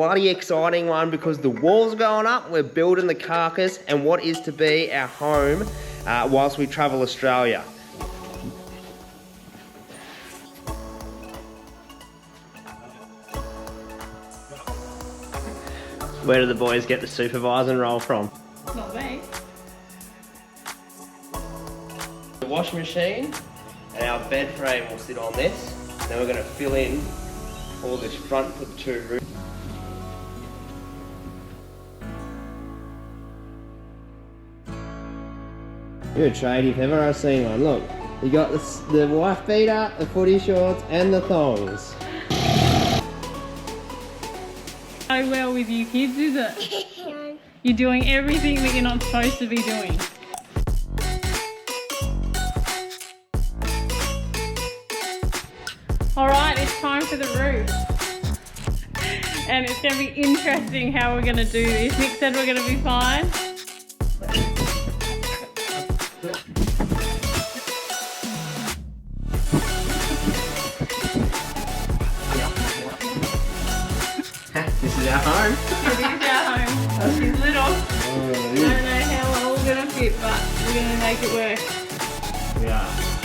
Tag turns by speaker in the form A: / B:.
A: Bloody exciting one because the wall's going up, we're building the carcass and what is to be our home whilst we travel Australia. Where do the boys get the supervising role from?
B: Not me.
A: The washing machine and our bed frame will sit on this. Then we're going to fill in all this front for the 2 rooms. You're a tradie if ever I've seen one. Look, you got the wife beater, the footy shorts and the thongs.
B: So well with you kids, is it? You're doing everything that you're not supposed to be doing. Alright, it's time for the roof. And it's going to be interesting how we're going to do this. Nick said we're going to be fine.
A: This is our home.
B: It is our home. She's little. I don't know how we're all going to fit, but we're going to make it work.
A: We are.